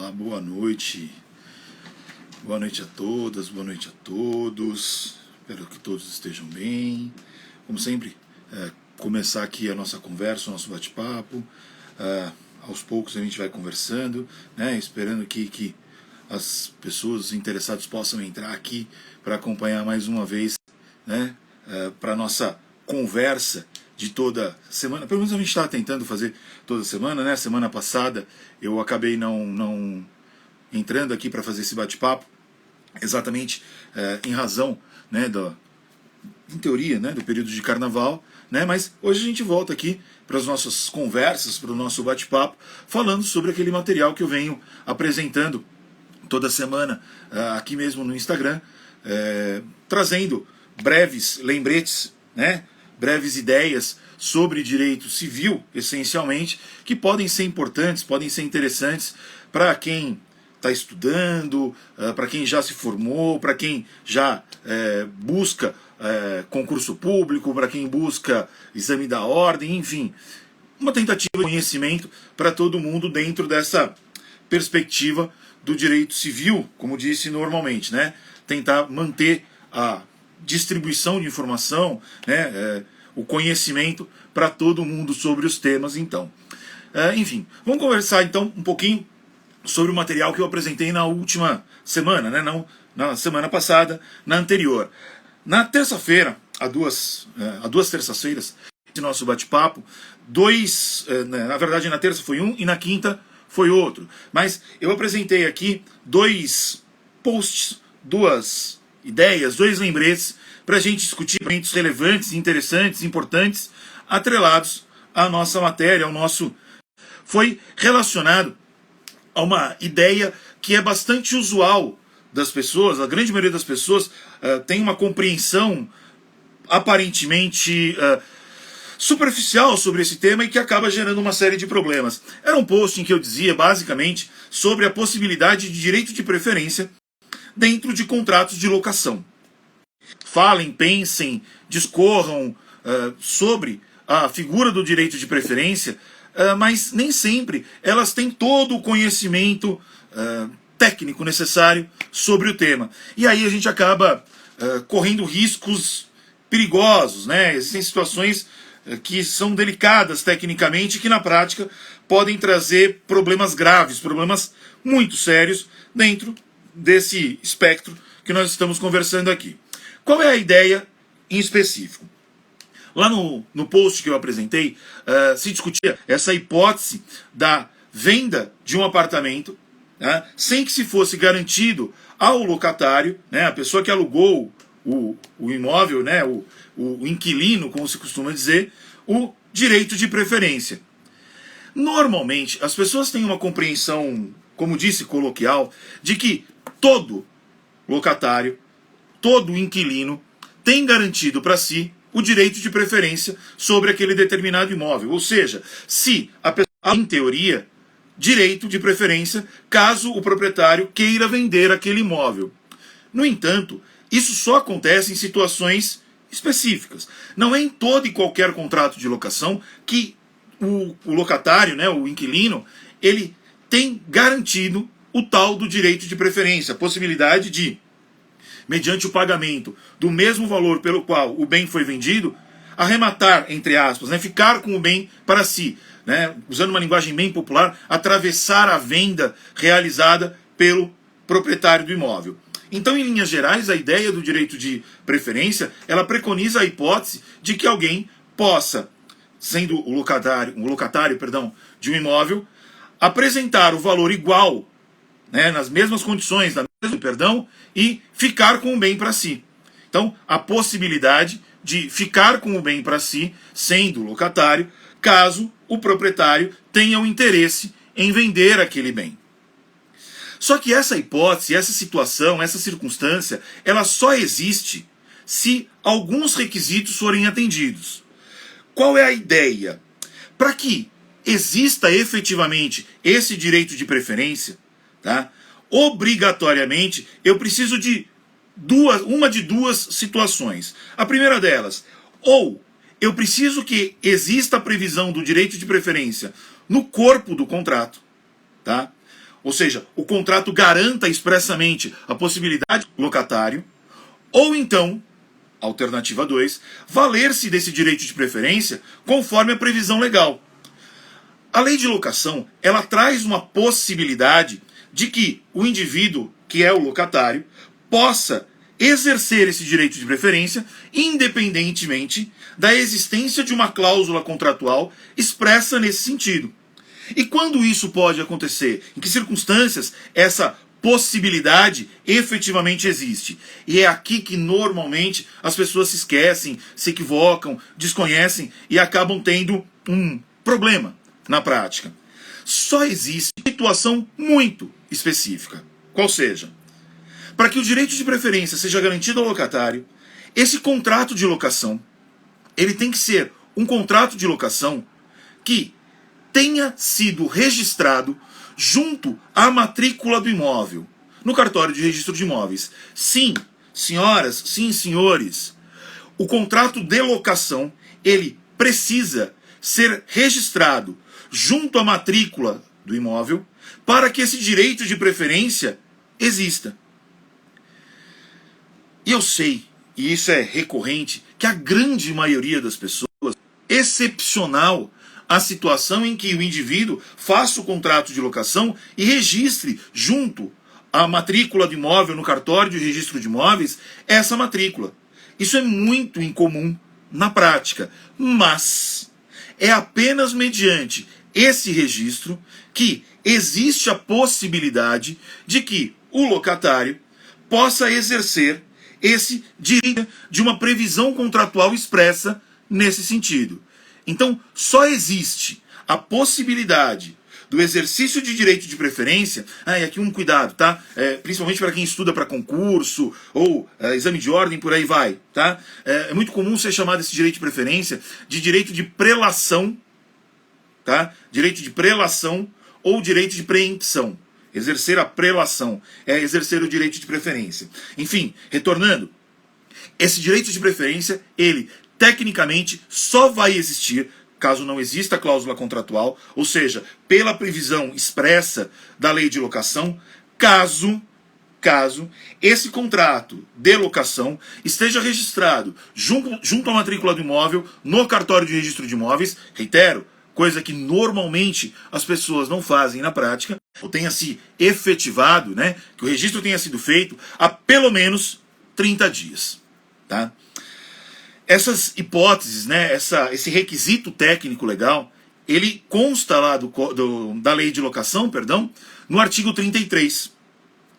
Olá, boa noite. Boa noite a todas, boa noite a todos. Espero que todos estejam bem. Como sempre, começar aqui a nossa conversa, o nosso bate-papo. Aos poucos a gente vai conversando, né? Esperando que as pessoas interessadas possam entrar aqui para acompanhar mais uma vez, né? Para a nossa conversa de toda semana. Pelo menos a gente está tentando fazer toda semana, né? Semana passada eu acabei não entrando aqui para fazer esse bate-papo, exatamente em razão, né, em teoria, né, do período de carnaval, né? Mas hoje a gente volta aqui para as nossas conversas, para o nosso bate-papo, falando sobre aquele material que eu venho apresentando toda semana aqui mesmo no Instagram, trazendo breves lembretes, né? Breves ideias sobre direito civil, essencialmente, que podem ser importantes, podem ser interessantes para quem está estudando, para quem já se formou, para quem já busca concurso público, para quem busca exame da ordem, enfim, uma tentativa de conhecimento para todo mundo dentro dessa perspectiva do direito civil, como disse normalmente, né? Tentar manter a distribuição de informação, né? O conhecimento para todo mundo sobre os temas, então. Enfim, vamos conversar então um pouquinho sobre o material que eu apresentei na última semana, né? Não na semana passada, na anterior. Na terça-feira, há duas terças-feiras, esse nosso bate-papo, na verdade na terça foi um e na quinta foi outro. Mas eu apresentei aqui dois posts, duas ideias, dois lembretes para a gente discutir pontos relevantes, interessantes, importantes, atrelados à nossa matéria, ao nosso... Foi relacionado a uma ideia que é bastante usual das pessoas, a grande maioria das pessoas tem uma compreensão aparentemente superficial sobre esse tema e que acaba gerando uma série de problemas. Era um post em que eu dizia basicamente sobre a possibilidade de direito de preferência dentro de contratos de locação. Falem, pensem, discorram sobre a figura do direito de preferência, mas nem sempre elas têm todo o conhecimento técnico necessário sobre o tema. E aí a gente acaba correndo riscos perigosos, né? Existem situações que são delicadas tecnicamente e que na prática podem trazer problemas graves, problemas muito sérios dentro desse espectro que nós estamos conversando aqui. Qual é a ideia em específico? Lá no post que eu apresentei, se discutia essa hipótese da venda de um apartamento, né, sem que se fosse garantido ao locatário, né, a pessoa que alugou o imóvel, né, o inquilino, como se costuma dizer, o direito de preferência. Normalmente, as pessoas têm uma compreensão, como disse, coloquial, de que todo locatário, todo inquilino tem garantido para si o direito de preferência sobre aquele determinado imóvel. Ou seja, se a pessoa, em teoria, direito de preferência caso o proprietário queira vender aquele imóvel. No entanto, isso só acontece em situações específicas. Não é em todo e qualquer contrato de locação que o locatário, né, o inquilino, ele tem garantido o tal do direito de preferência, a possibilidade de, mediante o pagamento do mesmo valor pelo qual o bem foi vendido, arrematar, entre aspas, né, ficar com o bem para si, né, usando uma linguagem bem popular, atravessar a venda realizada pelo proprietário do imóvel. Então, em linhas gerais, a ideia do direito de preferência, ela preconiza a hipótese de que alguém possa, sendo o locatário de um imóvel, apresentar o valor igual, né, nas mesmas condições, e ficar com o bem para si. Então, a possibilidade de ficar com o bem para si, sendo locatário, caso o proprietário tenha o interesse em vender aquele bem. Só que essa hipótese, essa situação, essa circunstância, ela só existe se alguns requisitos forem atendidos. Qual é a ideia? Para que exista efetivamente esse direito de preferência, tá? Obrigatoriamente, eu preciso de uma de duas situações. A primeira delas, ou eu preciso que exista a previsão do direito de preferência no corpo do contrato, tá? ou seja, o contrato garanta expressamente a possibilidade do locatário, ou então, alternativa 2, valer-se desse direito de preferência conforme a previsão legal. A lei de locação, ela traz uma possibilidade de que o indivíduo, que é o locatário, possa exercer esse direito de preferência independentemente da existência de uma cláusula contratual expressa nesse sentido. E quando isso pode acontecer? Em que circunstâncias essa possibilidade efetivamente existe? E é aqui que normalmente as pessoas se esquecem, se equivocam, desconhecem e acabam tendo um problema na prática. Só existe situação muito específica. Qual seja, para que o direito de preferência seja garantido ao locatário, esse contrato de locação, ele tem que ser um contrato de locação que tenha sido registrado junto à matrícula do imóvel, no cartório de registro de imóveis. Sim, senhoras, sim, senhores, o contrato de locação, ele precisa ser registrado junto à matrícula do imóvel para que esse direito de preferência exista. E eu sei, e isso é recorrente, que a grande maioria das pessoas, excepcional a situação em que o indivíduo faça o contrato de locação e registre junto à matrícula do imóvel no cartório de registro de imóveis essa matrícula. Isso é muito incomum na prática, mas é apenas mediante esse registro que existe a possibilidade de que o locatário possa exercer esse direito de uma previsão contratual expressa nesse sentido. Então, só existe a possibilidade do exercício de direito de preferência, e aqui um cuidado, tá? Principalmente para quem estuda para concurso ou exame de ordem, por aí vai, tá? É muito comum ser chamado esse direito de preferência de direito de prelação, tá? Direito de prelação ou direito de preempção. Exercer a prelação é exercer o direito de preferência. Enfim, retornando, esse direito de preferência, ele tecnicamente só vai existir caso não exista cláusula contratual, ou seja, pela previsão expressa da lei de locação, caso esse contrato de locação esteja registrado junto à matrícula do imóvel no cartório de registro de imóveis, reitero, coisa que normalmente as pessoas não fazem na prática, ou tenha se efetivado, né, que o registro tenha sido feito há pelo menos 30 dias. Tá? Essas hipóteses, né, esse requisito técnico legal, ele consta lá da lei de locação, no artigo 33.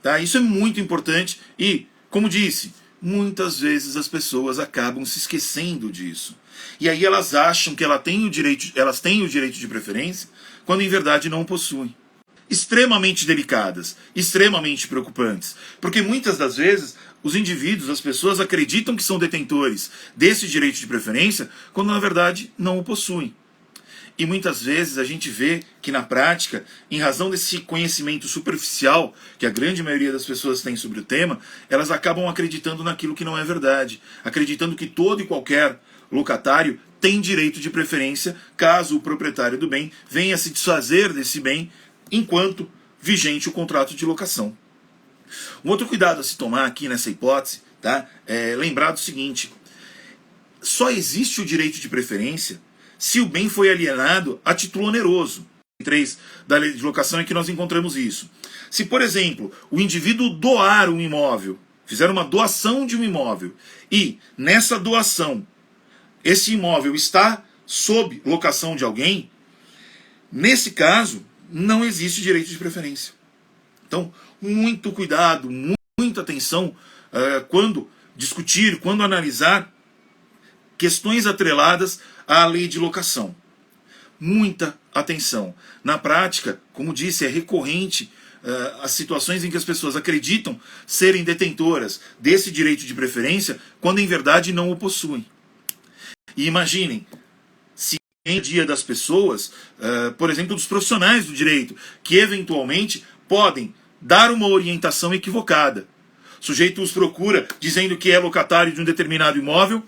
Tá? Isso é muito importante e, como disse, muitas vezes as pessoas acabam se esquecendo disso. E aí elas acham que elas têm o direito de preferência, quando em verdade não o possuem. Extremamente delicadas, extremamente preocupantes, porque muitas das vezes os indivíduos, as pessoas acreditam que são detentores desse direito de preferência, quando na verdade não o possuem. E muitas vezes a gente vê que na prática, em razão desse conhecimento superficial que a grande maioria das pessoas tem sobre o tema, elas acabam acreditando naquilo que não é verdade, acreditando que todo e qualquer locatário tem direito de preferência caso o proprietário do bem venha se desfazer desse bem enquanto vigente o contrato de locação. Um outro cuidado a se tomar aqui nessa hipótese, tá, é lembrar do seguinte: só existe o direito de preferência se o bem foi alienado a título oneroso. 3 da lei de locação é que nós encontramos isso. Se, por exemplo, o indivíduo doar um imóvel, fizer uma doação de um imóvel, e nessa doação esse imóvel está sob locação de alguém, nesse caso não existe direito de preferência. Então, muito cuidado, muita atenção quando discutir, quando analisar questões atreladas à lei de locação. Muita atenção. Na prática, como disse, é recorrente as situações em que as pessoas acreditam serem detentoras desse direito de preferência, quando em verdade não o possuem. E imaginem, se em dia das pessoas, por exemplo, dos profissionais do direito, que eventualmente podem dar uma orientação equivocada. O sujeito os procura dizendo que é locatário de um determinado imóvel,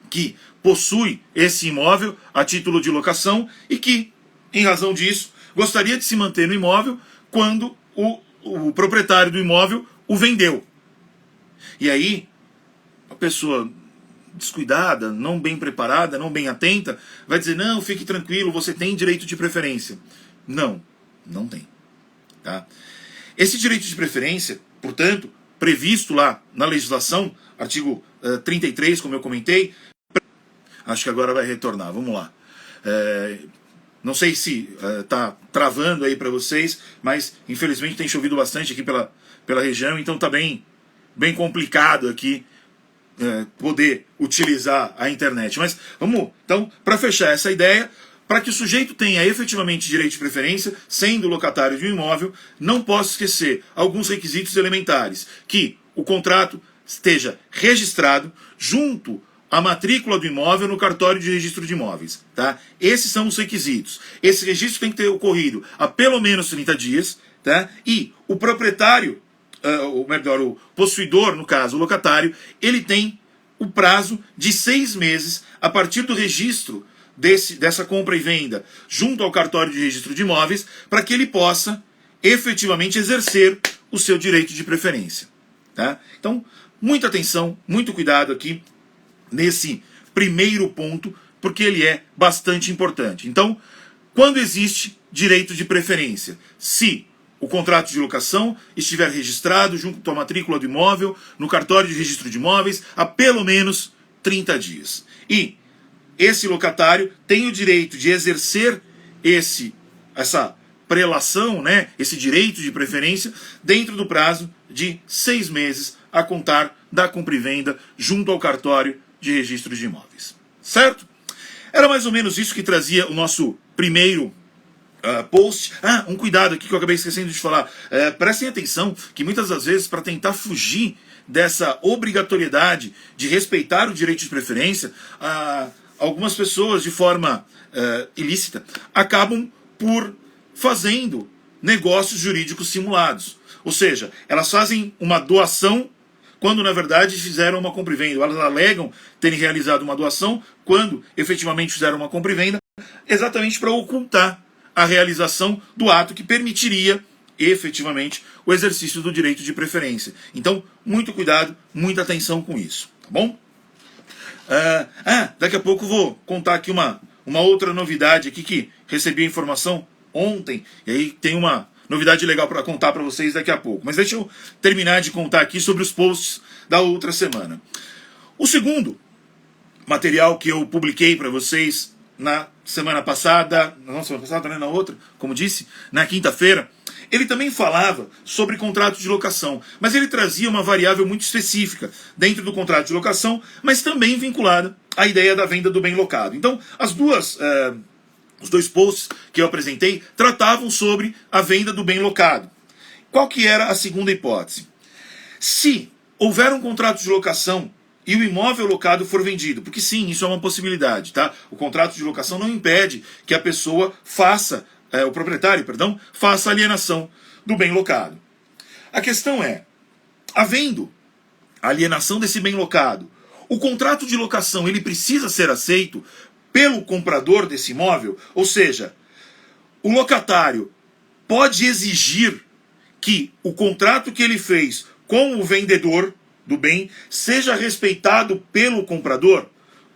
que possui esse imóvel a título de locação e que, em razão disso, gostaria de se manter no imóvel quando o proprietário do imóvel o vendeu. E aí, a pessoa descuidada, não bem preparada, não bem atenta, vai dizer, não, fique tranquilo, você tem direito de preferência. Não, não tem. Tá? Esse direito de preferência, portanto, previsto lá na legislação, artigo 33, como eu comentei, acho que agora vai retornar, vamos lá. Não sei se está travando aí para vocês, mas infelizmente tem chovido bastante aqui pela região, então está bem complicado aqui poder utilizar a internet. Mas vamos, então, para fechar essa ideia, para que o sujeito tenha efetivamente direito de preferência, sendo locatário de um imóvel, não posso esquecer alguns requisitos elementares, que o contrato esteja registrado junto à matrícula do imóvel no cartório de registro de imóveis. Tá? Esses são os requisitos. Esse registro tem que ter ocorrido há pelo menos 30 dias, tá? E o proprietário, ou melhor, o possuidor, no caso, o locatário, ele tem o prazo de 6 meses a partir do registro dessa compra e venda junto ao cartório de registro de imóveis, para que ele possa efetivamente exercer o seu direito de preferência. Tá? Então, muita atenção, muito cuidado aqui nesse primeiro ponto, porque ele é bastante importante. Então, quando existe direito de preferência? Se o contrato de locação estiver registrado junto à matrícula do imóvel no cartório de registro de imóveis há pelo menos 30 dias. E esse locatário tem o direito de exercer essa prelação, né, esse direito de preferência, dentro do prazo de 6 meses a contar da compra e venda junto ao cartório de registro de imóveis. Certo? Era mais ou menos isso que trazia o nosso primeiro post. Um cuidado aqui que eu acabei esquecendo de falar. Prestem atenção que muitas das vezes, para tentar fugir dessa obrigatoriedade de respeitar o direito de preferência, algumas pessoas, de forma ilícita, acabam por fazendo negócios jurídicos simulados. Ou seja, elas fazem uma doação quando na verdade fizeram uma compra e venda. Elas alegam terem realizado uma doação quando efetivamente fizeram uma compra e venda, exatamente para ocultar a realização do ato que permitiria efetivamente o exercício do direito de preferência. Então, muito cuidado, muita atenção com isso, tá bom? Daqui a pouco vou contar aqui uma outra novidade aqui que recebi a informação ontem, e aí tem uma novidade legal para contar para vocês daqui a pouco. Mas deixa eu terminar de contar aqui sobre os posts da outra semana. O segundo material que eu publiquei para vocês na semana passada, né, na outra, como disse, na quinta-feira, ele também falava sobre contrato de locação, mas ele trazia uma variável muito específica dentro do contrato de locação, mas também vinculada à ideia da venda do bem locado. Então, os dois posts que eu apresentei tratavam sobre a venda do bem locado. Qual que era a segunda hipótese? Se houver um contrato de locação e o imóvel locado for vendido, porque sim, isso é uma possibilidade, tá? O contrato de locação não impede que a pessoa o proprietário, faça a alienação do bem locado. A questão é, havendo a alienação desse bem locado, o contrato de locação ele precisa ser aceito pelo comprador desse imóvel, ou seja, o locatário pode exigir que o contrato que ele fez com o vendedor do bem seja respeitado pelo comprador,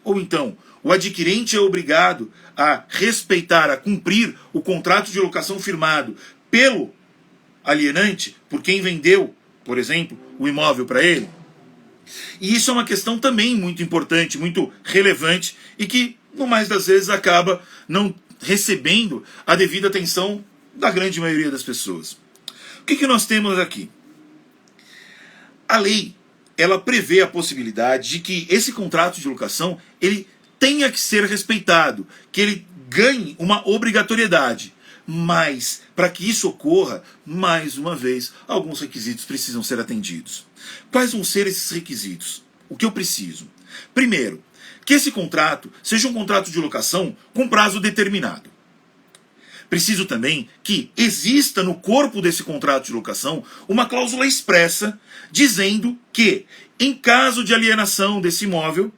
ou então o adquirente é obrigado a respeitar, a cumprir o contrato de locação firmado pelo alienante, por quem vendeu, por exemplo, o imóvel para ele. E isso é uma questão também muito importante, muito relevante e que, no mais das vezes, acaba não recebendo a devida atenção da grande maioria das pessoas. O que nós temos aqui? A lei, ela prevê a possibilidade de que esse contrato de locação ele tenha que ser respeitado, que ele ganhe uma obrigatoriedade. Mas, para que isso ocorra, mais uma vez, alguns requisitos precisam ser atendidos. Quais vão ser esses requisitos? O que eu preciso? Primeiro, que esse contrato seja um contrato de locação com prazo determinado. Preciso também que exista no corpo desse contrato de locação uma cláusula expressa dizendo que, em caso de alienação desse imóvel,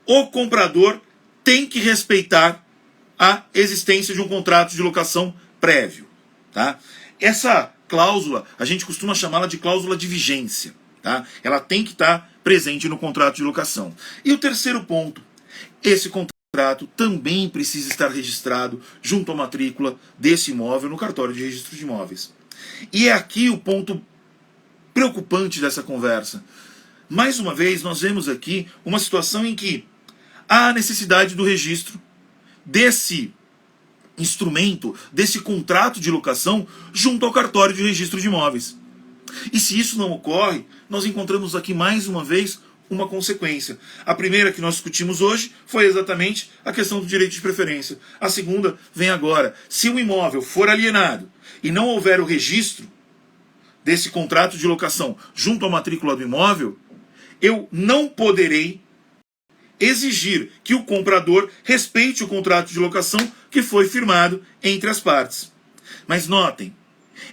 o comprador tem que respeitar a existência de um contrato de locação prévio. Tá? essa cláusula, a gente costuma chamá-la de cláusula de vigência. Tá? Ela tem que estar presente no contrato de locação. E o terceiro ponto, esse contrato também precisa estar registrado junto à matrícula desse imóvel no cartório de registro de imóveis. E é aqui o ponto preocupante dessa conversa. Mais uma vez, nós vemos aqui uma situação em que há a necessidade do registro desse instrumento, desse contrato de locação, junto ao cartório de registro de imóveis. E se isso não ocorre, nós encontramos aqui mais uma vez uma consequência. A primeira que nós discutimos hoje foi exatamente a questão do direito de preferência. A segunda vem agora. Se o imóvel for alienado e não houver o registro desse contrato de locação junto à matrícula do imóvel, eu não poderei exigir que o comprador respeite o contrato de locação que foi firmado entre as partes. Mas notem,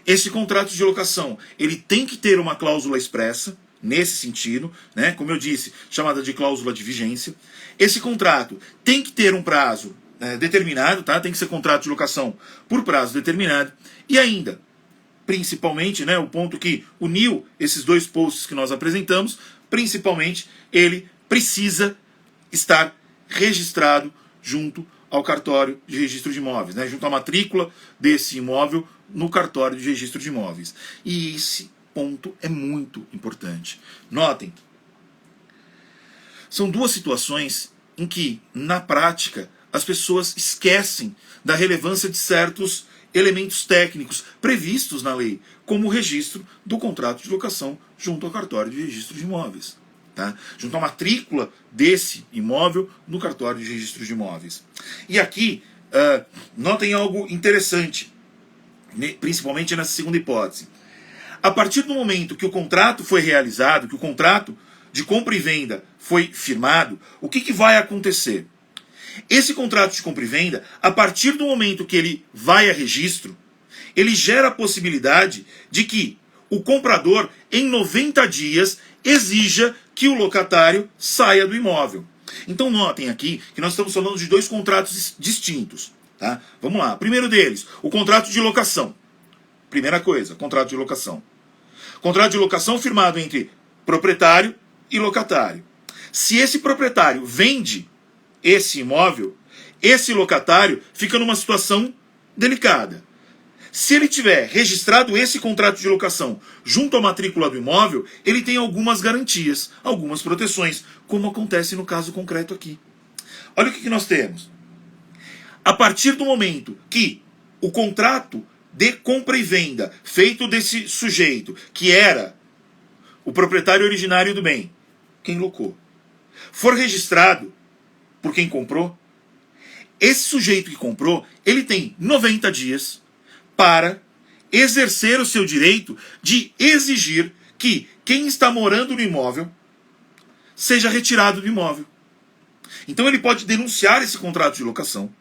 esse contrato de locação, ele tem que ter uma cláusula expressa, nesse sentido, né, como eu disse, chamada de cláusula de vigência. Esse contrato tem que ter um prazo determinado, tá? Tem que ser contrato de locação por prazo determinado. E ainda, principalmente, né, o ponto que uniu esses dois posts que nós apresentamos, principalmente, ele precisa estar registrado junto ao cartório de registro de imóveis, né, junto à matrícula desse imóvel no cartório de registro de imóveis. E esse ponto é muito importante. Notem, são duas situações em que, na prática, as pessoas esquecem da relevância de certos elementos técnicos previstos na lei, como o registro do contrato de locação junto ao cartório de registro de imóveis. Tá? Junto à matrícula desse imóvel no cartório de registro de imóveis. E aqui, notem algo interessante, principalmente nessa segunda hipótese. A partir do momento que o contrato foi realizado, que o contrato de compra e venda foi firmado, o que vai acontecer? Esse contrato de compra e venda, a partir do momento que ele vai a registro, ele gera a possibilidade de que o comprador, em 90 dias, exija que o locatário saia do imóvel. Então notem aqui que nós estamos falando de dois contratos distintos. Tá? Vamos lá. Primeiro deles, o contrato de locação. Primeira coisa, contrato de locação. Contrato de locação firmado entre proprietário e locatário. Se esse proprietário vende esse imóvel, esse locatário fica numa situação delicada. Se ele tiver registrado esse contrato de locação junto à matrícula do imóvel, ele tem algumas garantias, algumas proteções, como acontece no caso concreto aqui. Olha o que nós temos. A partir do momento que o contrato de compra e venda feito desse sujeito, que era o proprietário originário do bem, quem locou, for registrado por quem comprou, esse sujeito que comprou, ele tem 90 dias para exercer o seu direito de exigir que quem está morando no imóvel seja retirado do imóvel. Então ele pode denunciar esse contrato de locação,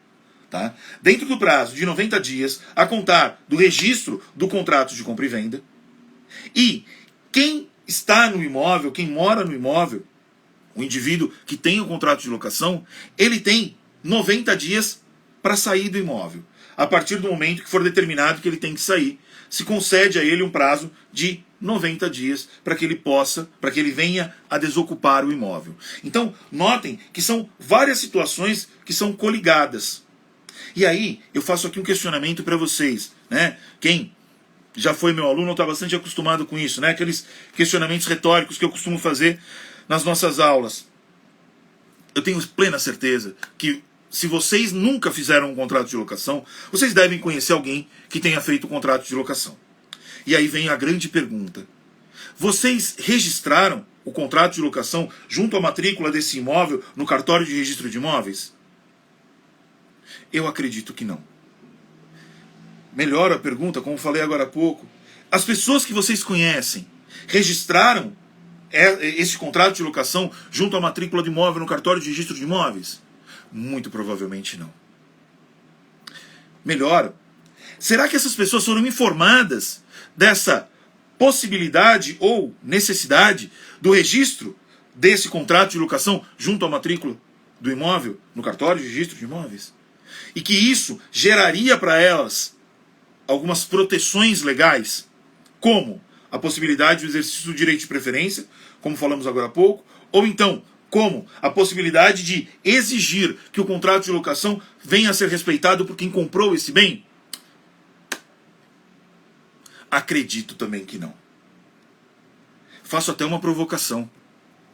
tá? Dentro do prazo de 90 dias, a contar do registro do contrato de compra e venda. E quem está no imóvel, quem mora no imóvel, o indivíduo que tem o contrato de locação, ele tem 90 dias para sair do imóvel. A partir do momento que for determinado que ele tem que sair, se concede a ele um prazo de 90 dias para que ele possa, para que ele venha a desocupar o imóvel. Então, notem que são várias situações que são coligadas. E aí, eu faço aqui um questionamento para vocês, né? Quem já foi meu aluno está bastante acostumado com isso, né? Aqueles questionamentos retóricos que eu costumo fazer nas nossas aulas. Eu tenho plena certeza que se vocês nunca fizeram um contrato de locação, vocês devem conhecer alguém que tenha feito um contrato de locação. E aí vem a grande pergunta. Vocês registraram o contrato de locação junto à matrícula desse imóvel no cartório de registro de imóveis? Eu acredito que não. Melhor a pergunta, como falei agora há pouco. As pessoas que vocês conhecem registraram esse contrato de locação junto à matrícula do imóvel no cartório de registro de imóveis? Muito provavelmente não. Melhor, será que essas pessoas foram informadas dessa possibilidade ou necessidade do registro desse contrato de locação junto à matrícula do imóvel no cartório de registro de imóveis? E que isso geraria para elas algumas proteções legais, como a possibilidade do exercício do direito de preferência, como falamos agora há pouco, ou então como a possibilidade de exigir que o contrato de locação venha a ser respeitado por quem comprou esse bem? Acredito também que não. Faço até uma provocação,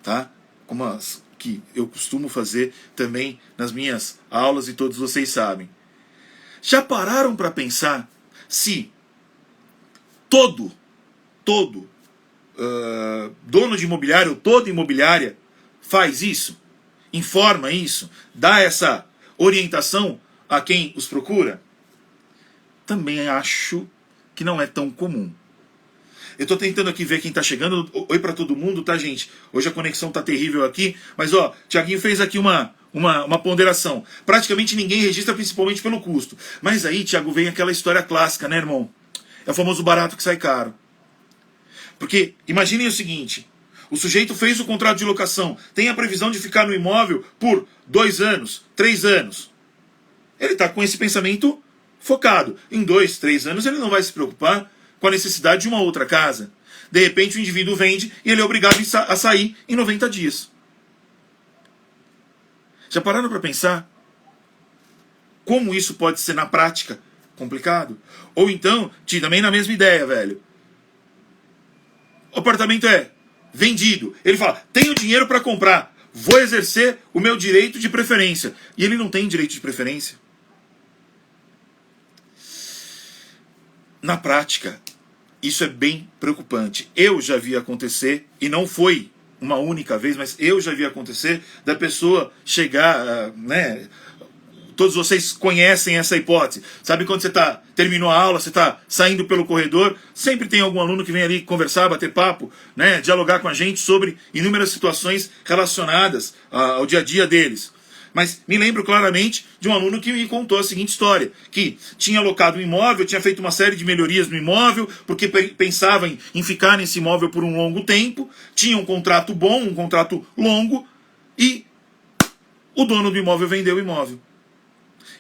tá? Como as que eu costumo fazer também nas minhas aulas e todos vocês sabem. Já pararam para pensar se todo dono de imobiliário, toda imobiliária faz isso, informa isso, dá essa orientação a quem os procura? Também acho que não é tão comum. Eu tô tentando aqui ver quem tá chegando. Oi pra todo mundo, tá, gente? Hoje a conexão tá terrível aqui. Mas, ó, Tiaguinho fez aqui uma ponderação. Praticamente ninguém registra, principalmente pelo custo. Mas aí, Tiago, vem aquela história clássica, né, irmão? É o famoso barato que sai caro. Porque, imaginem o seguinte. O sujeito fez o contrato de locação. Tem a previsão de ficar no imóvel por 2 anos, 3 anos. Ele tá com esse pensamento focado. Em 2, 3 anos ele não vai se preocupar com a necessidade de uma outra casa. De repente o indivíduo vende e ele é obrigado a sair em 90 dias. Já pararam para pensar como isso pode ser na prática complicado? Ou então, também na mesma ideia, velho. O apartamento é vendido. Ele fala, tenho dinheiro para comprar, vou exercer o meu direito de preferência. E ele não tem direito de preferência. Na prática, isso é bem preocupante. Eu já vi acontecer, e não foi uma única vez, mas eu já vi acontecer da pessoa chegar, né? Todos vocês conhecem essa hipótese. Sabe quando você terminou a aula, você está saindo pelo corredor, sempre tem algum aluno que vem ali conversar, bater papo, né? Dialogar com a gente sobre inúmeras situações relacionadas ao dia a dia deles. Mas me lembro claramente de um aluno que me contou a seguinte história, que tinha alocado um imóvel, tinha feito uma série de melhorias no imóvel, porque pensava em ficar nesse imóvel por um longo tempo, tinha um contrato bom, um contrato longo, e o dono do imóvel vendeu o imóvel.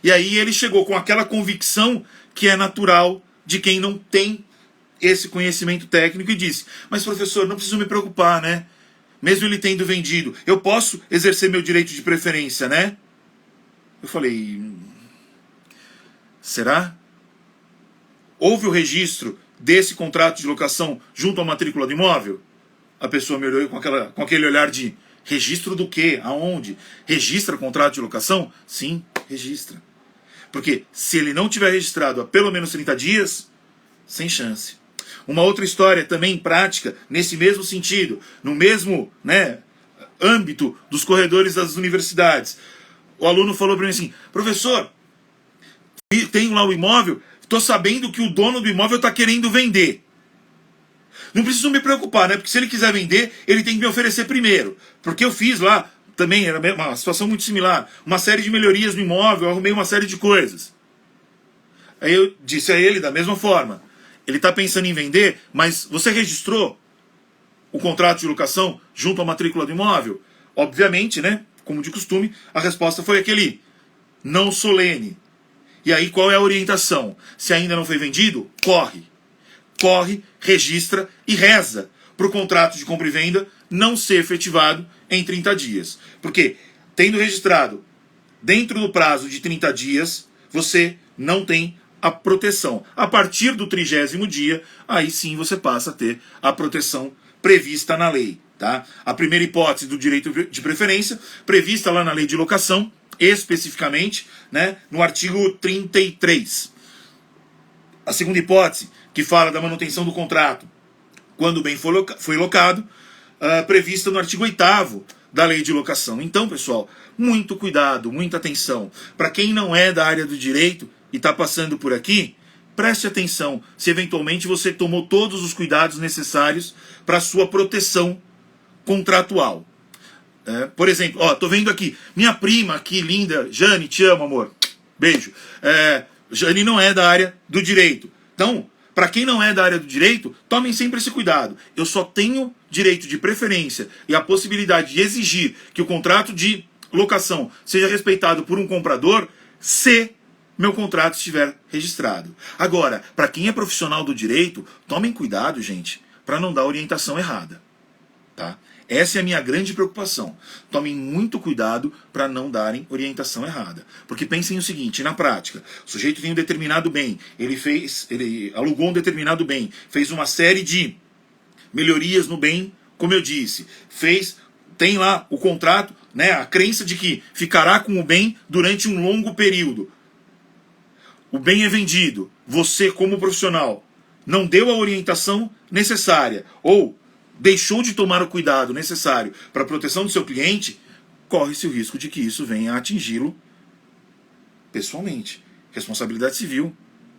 E aí ele chegou com aquela convicção que é natural de quem não tem esse conhecimento técnico e disse, mas professor, não preciso me preocupar, né? Mesmo ele tendo vendido, eu posso exercer meu direito de preferência, né? Eu falei, será? Houve o registro desse contrato de locação junto à matrícula do imóvel? A pessoa me olhou com aquele olhar de, registro do quê? Aonde? Registra contrato de locação? Sim, registra. Porque se ele não tiver registrado há pelo menos 30 dias, sem chance. Uma outra história também prática, nesse mesmo sentido, no mesmo, né, âmbito dos corredores das universidades. O aluno falou para mim assim, professor, tenho lá o imóvel, estou sabendo que o dono do imóvel está querendo vender. Não preciso me preocupar, né? Porque se ele quiser vender, ele tem que me oferecer primeiro. Porque eu fiz lá, também era uma situação muito similar, uma série de melhorias no imóvel, eu arrumei uma série de coisas. Aí eu disse a ele da mesma forma, ele está pensando em vender, mas você registrou o contrato de locação junto à matrícula do imóvel? Obviamente, né, como de costume, a resposta foi aquele não solene. E aí qual é a orientação? Se ainda não foi vendido, corre, registra e reza para o contrato de compra e venda não ser efetivado em 30 dias. Porque, tendo registrado dentro do prazo de 30 dias, você não tem a proteção. A partir do 30º dia, aí sim você passa a ter a proteção prevista na lei. Tá? A primeira hipótese do direito de preferência, prevista lá na lei de locação, especificamente, né, no artigo 33. A segunda hipótese, que fala da manutenção do contrato quando o bem foi locado, prevista no artigo 8º da lei de locação. Então, pessoal, muito cuidado, muita atenção. Para quem não é da área do direito e está passando por aqui, preste atenção se eventualmente você tomou todos os cuidados necessários para a sua proteção contratual. Por exemplo, tô vendo aqui, minha prima aqui, linda, Jane, te amo, amor. Beijo. Jane não é da área do direito. Então, para quem não é da área do direito, tomem sempre esse cuidado. Eu só tenho direito de preferência e a possibilidade de exigir que o contrato de locação seja respeitado por um comprador se meu contrato estiver registrado. Agora, para quem é profissional do direito, tomem cuidado, gente, para não dar orientação errada. Tá? Essa é a minha grande preocupação. Tomem muito cuidado para não darem orientação errada. Porque pensem o seguinte, na prática, o sujeito tem um determinado bem, ele alugou um determinado bem, fez uma série de melhorias no bem, como eu disse, tem lá o contrato, né, a crença de que ficará com o bem durante um longo período. O bem é vendido, você como profissional não deu a orientação necessária ou deixou de tomar o cuidado necessário para a proteção do seu cliente, corre-se o risco de que isso venha a atingi-lo pessoalmente. Responsabilidade civil,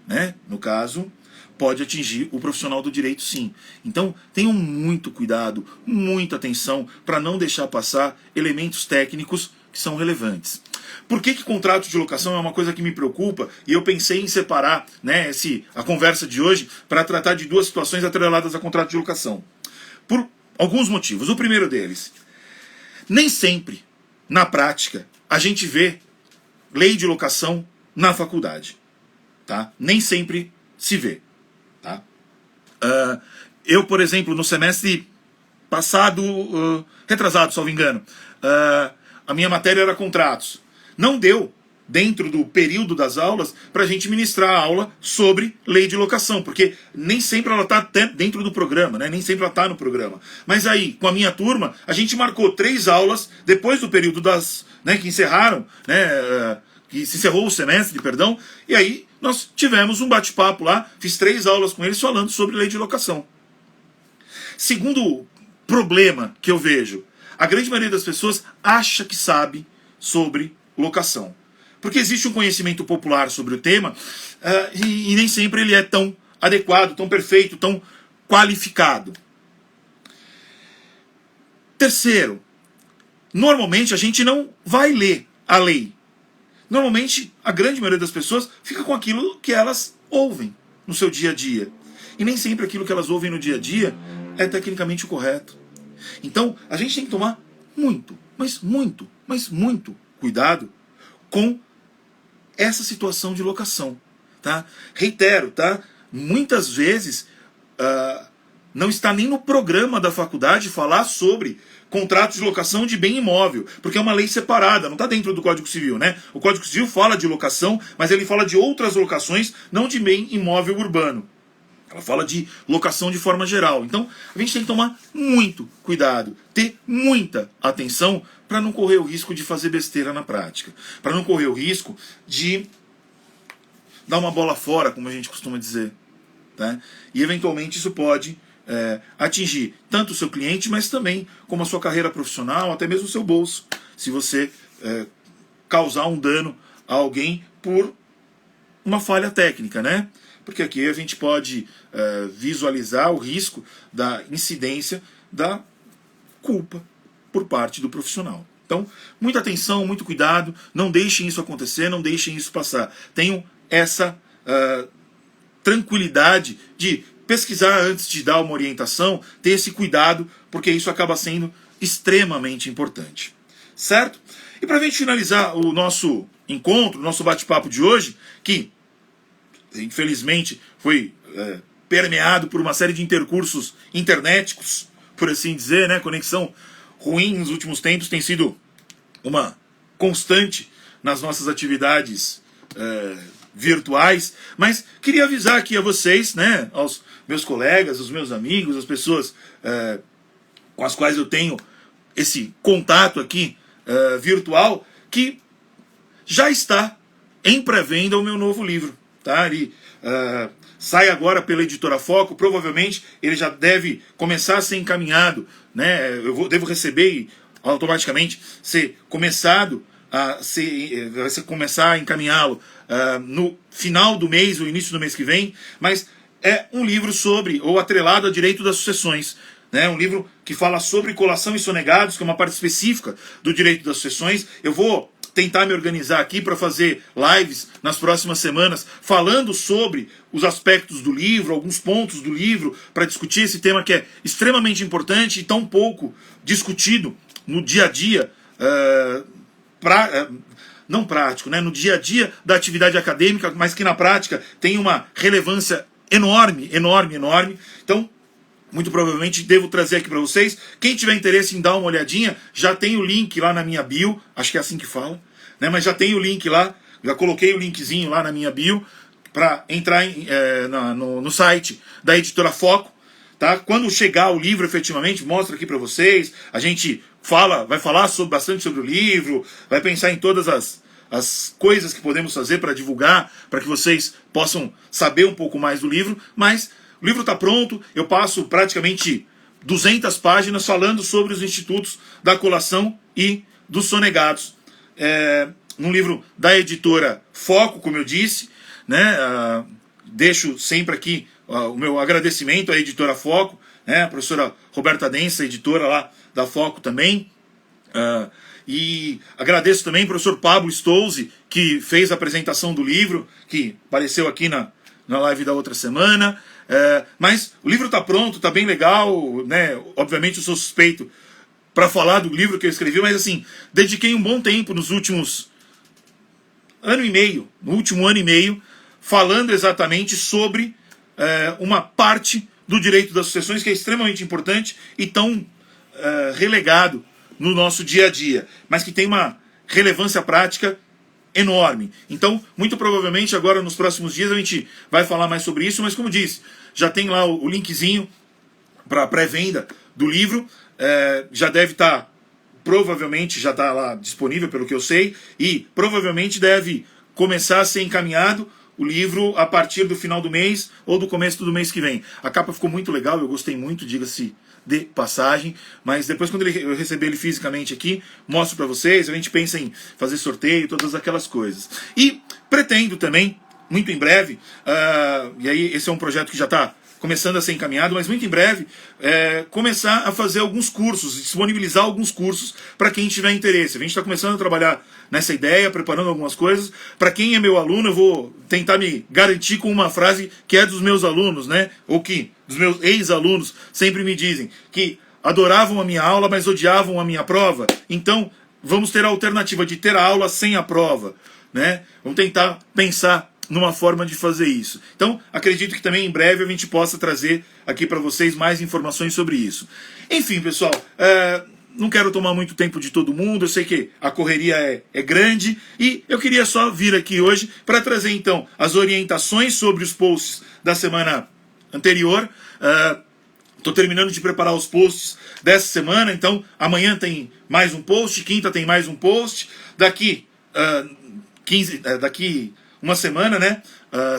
né? No caso, pode atingir o profissional do direito, sim. Então, tenham muito cuidado, muita atenção para não deixar passar elementos técnicos que são relevantes. Por que contrato de locação é uma coisa que me preocupa? E eu pensei em separar, né, a conversa de hoje para tratar de duas situações atreladas a contrato de locação. Por alguns motivos. O primeiro deles, nem sempre, na prática, a gente vê lei de locação na faculdade. Tá? Nem sempre se vê. Tá? Eu, por exemplo, no semestre passado, retrasado, salvo engano, a minha matéria era contratos. Não deu, dentro do período das aulas, para a gente ministrar a aula sobre lei de locação, porque nem sempre ela está dentro do programa, né? Nem sempre ela está no programa. Mas aí, com a minha turma, a gente marcou 3 aulas, depois do período que encerraram, né, que se encerrou o semestre, perdão, e aí nós tivemos um bate-papo lá, fiz 3 aulas com eles falando sobre lei de locação. Segundo problema que eu vejo, a grande maioria das pessoas acha que sabe sobre locação. Porque existe um conhecimento popular sobre o tema e nem sempre ele é tão adequado, tão perfeito, tão qualificado. Terceiro, normalmente a gente não vai ler a lei. Normalmente a grande maioria das pessoas fica com aquilo que elas ouvem no seu dia a dia. E nem sempre aquilo que elas ouvem no dia a dia é tecnicamente o correto. Então a gente tem que tomar muito, mas muito, mas muito cuidado com essa situação de locação, tá? Reitero, tá? Muitas vezes não está nem no programa da faculdade falar sobre contratos de locação de bem imóvel, porque é uma lei separada, não está dentro do Código Civil, né? O Código Civil fala de locação, mas ele fala de outras locações, não de bem imóvel urbano. Ela fala de locação de forma geral. Então, a gente tem que tomar muito cuidado, ter muita atenção para não correr o risco de fazer besteira na prática. Para não correr o risco de dar uma bola fora, como a gente costuma dizer. Tá? E, eventualmente, isso pode atingir tanto o seu cliente, mas também como a sua carreira profissional, até mesmo o seu bolso, se você causar um dano a alguém por uma falha técnica, né? Porque aqui a gente pode visualizar o risco da incidência da culpa por parte do profissional. Então, muita atenção, muito cuidado, não deixem isso acontecer, não deixem isso passar. Tenham essa tranquilidade de pesquisar antes de dar uma orientação, ter esse cuidado, porque isso acaba sendo extremamente importante. Certo? E para a gente finalizar o nosso encontro, o nosso bate-papo de hoje, que infelizmente foi permeado por uma série de intercursos internéticos, por assim dizer, né? Conexão ruim nos últimos tempos tem sido uma constante nas nossas atividades virtuais, mas queria avisar aqui a vocês, né, aos meus colegas, aos meus amigos, as pessoas com as quais eu tenho esse contato aqui virtual, que já está em pré-venda o meu novo livro. Tá? Ele sai agora pela Editora Foco, provavelmente ele já deve começar a ser encaminhado, né? Devo receber e automaticamente ser começado começar a encaminhá-lo no final do mês, ou início do mês que vem, mas é um livro sobre, ou atrelado a direito das sucessões, né? Um livro que fala sobre colação e sonegados, que é uma parte específica do direito das sucessões. Eu vou tentar me organizar aqui para fazer lives nas próximas semanas falando sobre os aspectos do livro, alguns pontos do livro, para discutir esse tema que é extremamente importante e tão pouco discutido no dia a dia não prático, né, no dia a dia da atividade acadêmica, mas que na prática tem uma relevância enorme, enorme, enorme. Então, muito provavelmente devo trazer aqui para vocês. Quem tiver interesse em dar uma olhadinha, já tem o link lá na minha bio, acho que é assim que fala, né? Mas já tem o link lá, já coloquei o linkzinho lá na minha bio para entrar no site da Editora Foco. Tá? Quando chegar o livro, efetivamente, mostro aqui para vocês. A gente vai falar bastante sobre o livro, vai pensar em todas as coisas que podemos fazer para divulgar, para que vocês possam saber um pouco mais do livro. Mas o livro está pronto, eu passo praticamente 200 páginas falando sobre os institutos da colação e dos sonegados. Num livro da Editora Foco, como eu disse, né? Deixo sempre aqui o meu agradecimento à Editora Foco, né? A professora Roberta Densa, editora lá da Foco também. E agradeço também ao professor Pablo Stolze, que fez a apresentação do livro, que apareceu aqui na live da outra semana. Mas o livro está pronto, está bem legal, né? Obviamente eu sou suspeito para falar do livro que eu escrevi, mas assim, dediquei um bom tempo nos últimos no último ano e meio, falando exatamente sobre uma parte do direito das sucessões que é extremamente importante e tão relegado no nosso dia a dia, mas que tem uma relevância prática enorme. Então, muito provavelmente agora nos próximos dias a gente vai falar mais sobre isso, mas como disse, já tem lá o linkzinho para pré-venda do livro, já deve estar, provavelmente já está lá disponível pelo que eu sei, e provavelmente deve começar a ser encaminhado o livro a partir do final do mês ou do começo do mês que vem. A capa ficou muito legal, eu gostei muito, diga-se de passagem, mas depois quando eu receber ele fisicamente aqui, mostro para vocês, a gente pensa em fazer sorteio, todas aquelas coisas. E pretendo também, muito em breve, e aí esse é um projeto que já está começando a ser encaminhado, mas muito em breve, começar a fazer alguns cursos, disponibilizar alguns cursos para quem tiver interesse. A gente está começando a trabalhar nessa ideia, preparando algumas coisas. Para quem é meu aluno, eu vou tentar me garantir com uma frase que é dos meus alunos, né? Ou que dos meus ex-alunos sempre me dizem, que adoravam a minha aula, mas odiavam a minha prova. Então, vamos ter a alternativa de ter a aula sem a prova, né? Vamos tentar pensar numa forma de fazer isso. Então, acredito que também em breve a gente possa trazer aqui para vocês mais informações sobre isso. Enfim, pessoal, não quero tomar muito tempo de todo mundo, eu sei que a correria é grande, e eu queria só vir aqui hoje para trazer então as orientações sobre os posts da semana anterior. Estou terminando de preparar os posts dessa semana, então amanhã tem mais um post, quinta tem mais um post, daqui uma semana, né?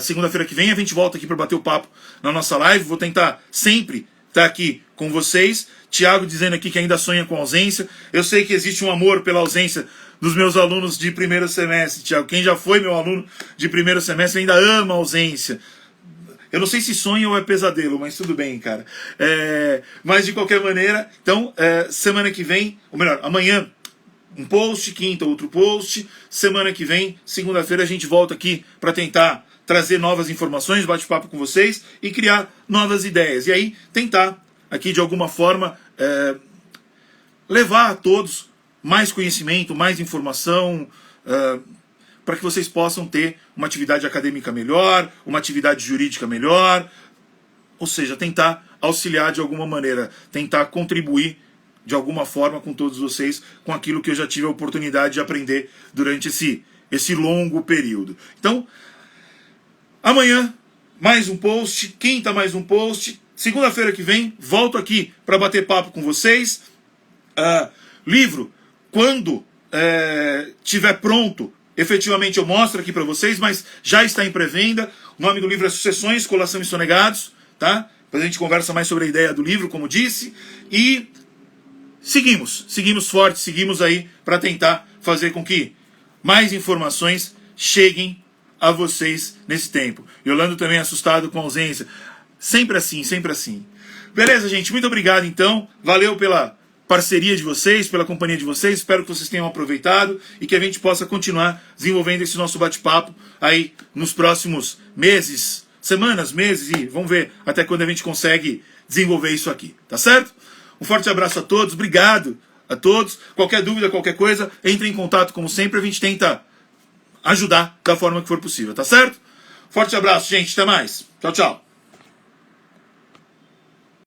Segunda-feira que vem a gente volta aqui para bater o papo na nossa live. Vou tentar sempre estar aqui com vocês. Tiago dizendo aqui que ainda sonha com ausência. Eu sei que existe um amor pela ausência dos meus alunos de primeiro semestre, Tiago. Quem já foi meu aluno de primeiro semestre ainda ama a ausência. Eu não sei se sonho ou é pesadelo, mas tudo bem, cara. Mas de qualquer maneira, então, semana que vem, ou melhor, amanhã, um post, quinta outro post, semana que vem, segunda-feira a gente volta aqui para tentar trazer novas informações, bate-papo com vocês e criar novas ideias. E aí tentar aqui de alguma forma levar a todos mais conhecimento, mais informação, para que vocês possam ter uma atividade acadêmica melhor, uma atividade jurídica melhor, ou seja, tentar auxiliar de alguma maneira, tentar contribuir de alguma forma com todos vocês, com aquilo que eu já tive a oportunidade de aprender durante esse longo período. Então, amanhã, mais um post, quinta mais um post, segunda-feira que vem, volto aqui para bater papo com vocês. Livro, quando estiver pronto, efetivamente eu mostro aqui para vocês, mas já está em pré-venda. O nome do livro é Sucessões, Colação e Sonegados, tá? Depois a gente conversa mais sobre a ideia do livro, como disse, e seguimos fortes, seguimos aí para tentar fazer com que mais informações cheguem a vocês nesse tempo. Yolando também assustado com a ausência. Sempre assim, sempre assim. Beleza, gente? Muito obrigado, então. Valeu pela parceria de vocês, pela companhia de vocês. Espero que vocês tenham aproveitado e que a gente possa continuar desenvolvendo esse nosso bate-papo aí nos próximos meses, semanas, meses, e vamos ver até quando a gente consegue desenvolver isso aqui. Tá certo? Um forte abraço a todos, obrigado a todos. Qualquer dúvida, qualquer coisa, entre em contato como sempre, a gente tenta ajudar da forma que for possível, tá certo? Forte abraço, gente. Até mais. Tchau, tchau.